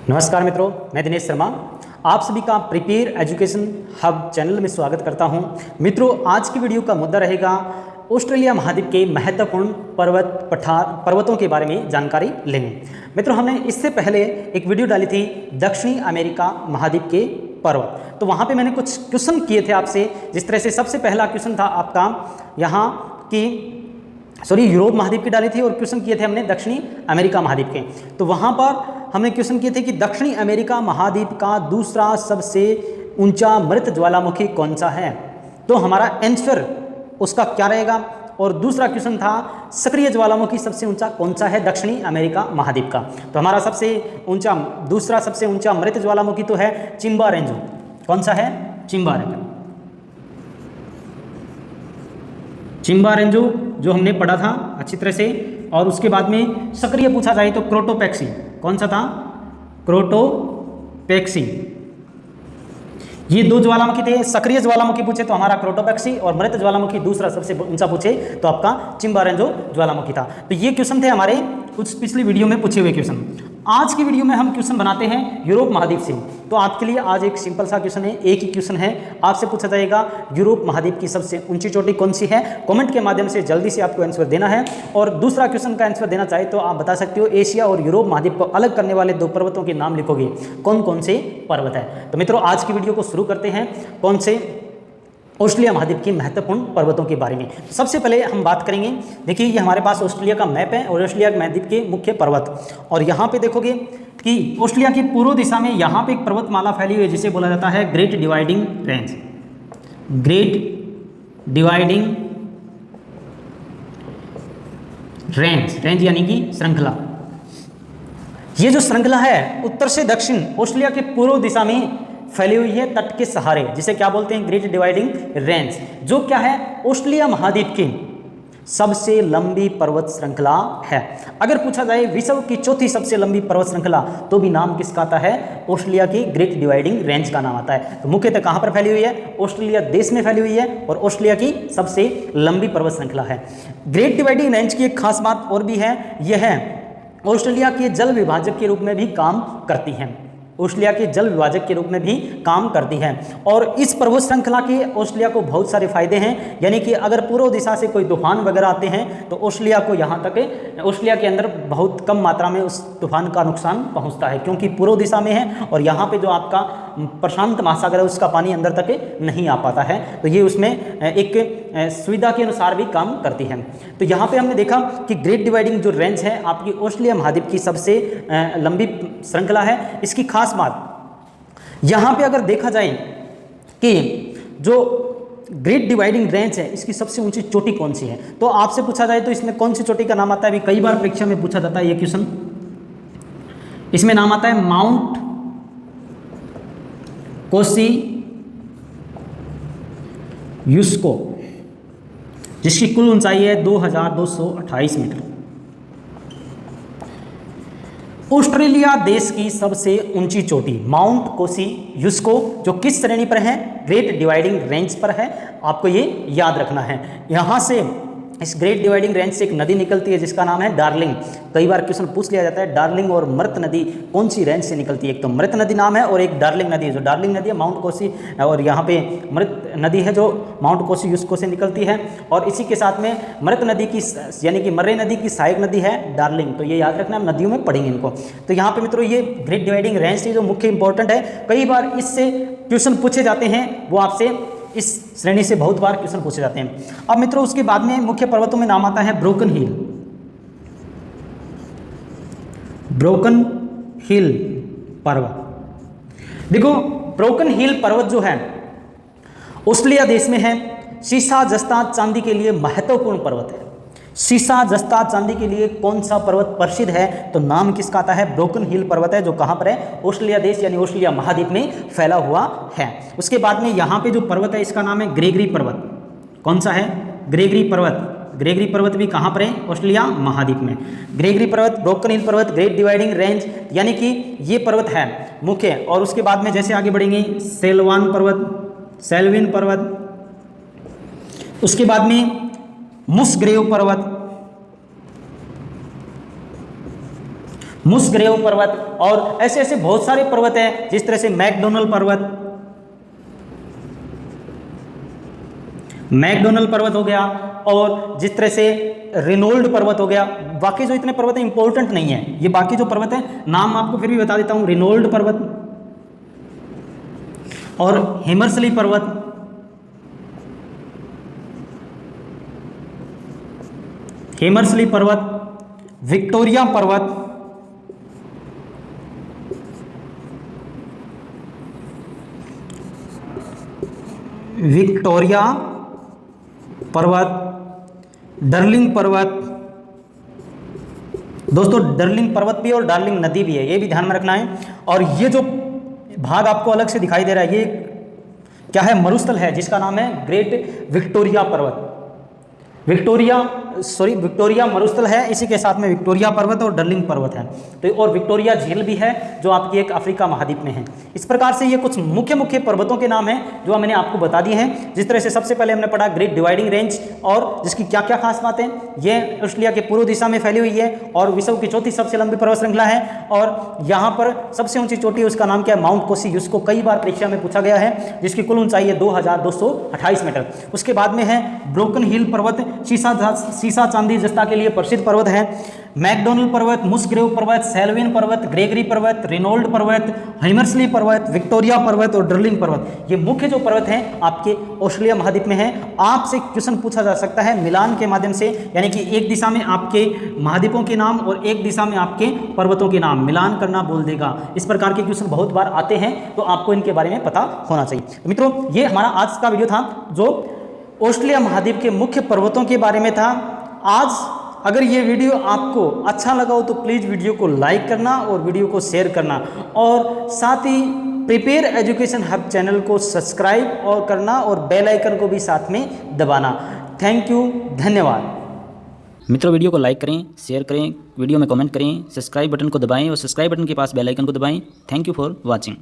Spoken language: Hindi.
नमस्कार मित्रों, मैं दिनेश शर्मा आप सभी का प्रिपेयर एजुकेशन हब चैनल में स्वागत करता हूं। मित्रों, आज की वीडियो का मुद्दा रहेगा ऑस्ट्रेलिया महाद्वीप के महत्वपूर्ण पर्वतों के बारे में जानकारी लेंगे। मित्रों, हमने इससे पहले एक वीडियो डाली थी दक्षिणी अमेरिका महाद्वीप के पर्वत। तो वहाँ पे मैंने कुछ क्वेश्चन किए थे आपसे। जिस तरह से सबसे पहला क्वेश्चन था आपका यहाँ की यूरोप महाद्वीप की डाली थी और क्वेश्चन किए थे हमने दक्षिणी अमेरिका महाद्वीप के। तो वहाँ पर हमने क्वेश्चन किए थे कि दक्षिणी अमेरिका महाद्वीप का दूसरा सबसे ऊंचा मृत ज्वालामुखी कौन सा है। तो हमारा आंसर उसका क्या रहेगा। और दूसरा क्वेश्चन था सक्रिय ज्वालामुखी सबसे ऊंचा कौन सा है दक्षिणी अमेरिका महाद्वीप का। तो हमारा दूसरा सबसे ऊंचा मृत ज्वालामुखी तो है चिम्बारेंजो। कौन सा है? चिम्बारेंजो जो हमने पढ़ा था अच्छी तरह से। और उसके बाद में सक्रिय पूछा जाए तो क्रोटोपेक्सी। कौन सा था? क्रोटोपेक्सी। ये दो ज्वालामुखी थे। सक्रिय ज्वालामुखी पूछे तो हमारा क्रोटोपेक्सी और मृत ज्वालामुखी दूसरा सबसे ऊंचा पूछे तो आपका चिम्बारेंजो ज्वालामुखी था। तो ये क्वेश्चन थे हमारे कुछ पिछली वीडियो में पूछे हुए क्वेश्चन। आज की वीडियो में हम क्वेश्चन बनाते हैं यूरोप महाद्वीप से। तो आपके लिए आज एक सिंपल सा क्वेश्चन है, एक ही क्वेश्चन है। आपसे पूछा जाएगा यूरोप महाद्वीप की सबसे ऊंची चोटी कौन सी है। कमेंट के माध्यम से जल्दी से आपको आंसर देना है। और दूसरा क्वेश्चन का आंसर देना चाहे तो आप बता सकते हो एशिया और यूरोप महाद्वीप को अलग करने वाले दो पर्वतों के नाम लिखोगे, कौन कौन से पर्वत है। तो मित्रों, आज की वीडियो को शुरू करते हैं कौन से ऑस्ट्रेलिया महाद्वीप की महत्वपूर्ण पर्वतों के बारे में। सबसे पहले हम बात करेंगे, देखिए ये हमारे पास ऑस्ट्रेलिया का मैप है और ऑस्ट्रेलिया महाद्वीप के मुख्य पर्वत। और यहाँ पे देखोगे कि ऑस्ट्रेलिया की पूर्व दिशा में यहाँ पे एक पर्वतमाला फैली हुई है जिसे बोला जाता है great dividing range. Great dividing range यानी कि श्रृंखला। ये जो श्रृंखला है उत्तर से दक्षिण ऑस्ट्रेलिया के पूर्व दिशा में फैली हुई है तट के सहारे, जिसे क्या बोलते हैं? Great dividing range. जो क्या है? ऑस्ट्रेलिया महाद्वीप की सबसे लंबी पर्वत श्रृंखला है। अगर पूछा जाए विश्व की चौथी सबसे लंबी पर्वत श्रृंखला तो भी नाम किसका आता है? ऑस्ट्रेलिया की ग्रेट डिवाइडिंग रेंज का नाम आता है। तो मुख्यतः कहां पर फैली हुई है? ऑस्ट्रेलिया देश में फैली हुई है और ऑस्ट्रेलिया की सबसे लंबी पर्वत श्रृंखला है। ग्रेट डिवाइडिंग रेंज की एक खास बात और भी है, यह है ऑस्ट्रेलिया के जल विभाजक के रूप में भी काम करती है। ऑस्ट्रेलिया के जल विभाजक के रूप में भी काम करती है। और इस पर्वत श्रृंखला के ऑस्ट्रेलिया को बहुत सारे फायदे हैं। यानी कि अगर पूर्व दिशा से कोई तूफान वगैरह आते हैं तो ऑस्ट्रेलिया को यहाँ तक ऑस्ट्रेलिया के अंदर बहुत कम मात्रा में उस तूफान का नुकसान पहुँचता है, क्योंकि पूर्व दिशा में है और यहाँ पे जो आपका प्रशांत महासागर है उसका पानी अंदर तक नहीं आ पाता है। तो ये उसमें एक सुविधा के अनुसार भी काम करती है। तो यहाँ पे हमने देखा कि ग्रेट डिवाइडिंग जो रेंज है आपकी ऑस्ट्रेलिया महाद्वीप की सबसे लंबी श्रृंखला है। इसकी खास बात यहाँ पे अगर देखा जाए कि जो ग्रेट डिवाइडिंग रेंज है इसकी सबसे ऊंची चोटी कौन सी है, तो आपसे पूछा जाए तो इसमें कौन सी चोटी का नाम आता है? अभी कई बार परीक्षा में पूछा जाता है ये क्वेश्चन। इसमें नाम आता है माउंट कोसियुस्को, जिसकी कुल ऊंचाई है 2228 मीटर। ऑस्ट्रेलिया देश की सबसे ऊंची चोटी माउंट कोसियुस्को जो किस श्रेणी पर है? ग्रेट डिवाइडिंग रेंज पर है। आपको ये याद रखना है। यहाँ से इस ग्रेट डिवाइडिंग रेंज से एक नदी निकलती है जिसका नाम है डार्लिंग। कई बार क्वेश्चन पूछ लिया जाता है डार्लिंग और मृत नदी कौन सी रेंज से निकलती है। एक तो मृत नदी नाम है और एक डार्लिंग नदी है। जो डार्लिंग नदी है माउंट कोसी और यहाँ पे मृत नदी है जो माउंट कोसियुस्को से निकलती है। और इसी के साथ में मृत नदी की यानी कि मर्रे नदी की सहायक नदी है डार्लिंग। तो ये याद रखना, हम नदियों में पढ़ेंगे इनको। तो यहाँ पे मित्रों ये ग्रेट डिवाइडिंग रेंज जो मुख्य इंपॉर्टेंट है, कई बार इससे क्वेश्चन पूछे जाते हैं, वो आपसे इस श्रेणी से बहुत बार क्वेश्चन पूछे जाते हैं। अब मित्रों उसके बाद में मुख्य पर्वतों में नाम आता है ब्रोकन हिल। ब्रोकन हिल पर्वत। देखो ब्रोकन हिल पर्वत जो है ऑस्ट्रेलिया देश में है। सीसा जस्ता चांदी के लिए महत्वपूर्ण पर्वत है। सीसा जस्ता चांदी के लिए कौन सा पर्वत प्रसिद्ध है? तो नाम किसका आता है? ब्रोकन हिल पर्वत है, जो कहाँ पर है? ऑस्ट्रेलिया देश यानी ऑस्ट्रेलिया महाद्वीप में फैला हुआ है। उसके बाद में यहाँ पे जो पर्वत है इसका नाम है ग्रेगरी पर्वत। कौन सा है? ग्रेगरी पर्वत। ग्रेगरी पर्वत भी कहाँ पर है? ऑस्ट्रेलिया महाद्वीप में। ग्रेगरी पर्वत, ब्रोकन हिल पर्वत, ग्रेट डिवाइडिंग रेंज यानी कि ये पर्वत है मुख्य। और उसके बाद में जैसे आगे बढ़ेंगे सेल्वान पर्वत, सेल्विन पर्वत, उसके बाद में मुस्ग्रेव पर्वत, मुस्ग्रेव पर्वत, और ऐसे ऐसे बहुत सारे पर्वत हैं, जिस तरह से मैकडोनल्ड पर्वत हो गया, और जिस तरह से रेनोल्ड पर्वत हो गया। बाकी जो इतने पर्वत हैं इंपॉर्टेंट नहीं है, ये बाकी जो पर्वत हैं नाम आपको फिर भी बता देता हूं, रेनोल्ड पर्वत और हेमरस्ली पर्वत, विक्टोरिया पर्वत, डर्लिंग पर्वत। दोस्तों डर्लिंग पर्वत भी और डार्लिंग नदी भी है, ये भी ध्यान में रखना है। और ये जो भाग आपको अलग से दिखाई दे रहा है, ये क्या है? मरुस्थल है, जिसका नाम है ग्रेट विक्टोरिया पर्वत। विक्टोरिया मरुस्थल है, इसी के साथ में विक्टोरिया पर्वत और डर्लिंग पर्वत है। तो और विक्टोरिया झील भी है, जो आपकी एक अफ्रीका महाद्वीप में है। इस प्रकार से ये कुछ मुख्य पर्वतों के नाम हैं जो मैंने आपको बता दिए हैं। जिस तरह से सबसे पहले हमने पढ़ा ग्रेट डिवाइडिंग रेंज, और जिसकी क्या क्या खास बातें, ये ऑस्ट्रेलिया के पूर्व दिशा में फैली हुई है और विश्व की चौथी सबसे लंबी पर्वत श्रृंखला है। और यहाँ पर सबसे ऊंची चोटी है, उसका नाम क्या है? माउंट कोसी। उसको कई बार परीक्षा में पूछा गया है, जिसकी कुल ऊंचाई है 2228 मीटर। उसके बाद में है ब्रोकन हिल पर्वत, सीसा चांदी जस्ता के लिए प्रसिद्ध पर्वत है। मैकडोनल्ड पर्वत, मुस्ग्रेव पर्वत, सेल्विन पर्वत, ग्रेगरी पर्वत, रेनोल्ड पर्वत, हेमरस्ली पर्वत, विक्टोरिया पर्वत और डर्लिंग पर्वत, ये मुख्य जो पर्वत हैं आपके ऑस्ट्रेलिया महाद्वीप में हैं। आपसे क्वेश्चन पूछा जा सकता है मिलान के माध्यम से, यानी कि एक दिशा में आपके महाद्वीपों के नाम और एक दिशा में आपके पर्वतों के नाम मिलान करना बोल देगा। इस प्रकार के क्वेश्चन बहुत बार आते हैं, तो आपको इनके बारे में पता होना चाहिए। मित्रों, ये हमारा आज का वीडियो था, जो ऑस्ट्रेलिया महाद्वीप के मुख्य पर्वतों के बारे में था। आज अगर ये वीडियो आपको अच्छा लगा हो तो प्लीज़ वीडियो को लाइक करना और वीडियो को शेयर करना, और साथ ही प्रिपेयर एजुकेशन हब चैनल को सब्सक्राइब और करना, और बेल आइकन को भी साथ में दबाना। थैंक यू, धन्यवाद। मित्रों, वीडियो को लाइक करें, शेयर करें, वीडियो में कमेंट करें, सब्सक्राइब बटन को दबाएं और सब्सक्राइब बटन के पास बेल आइकन को दबाएं। Thank you for watching.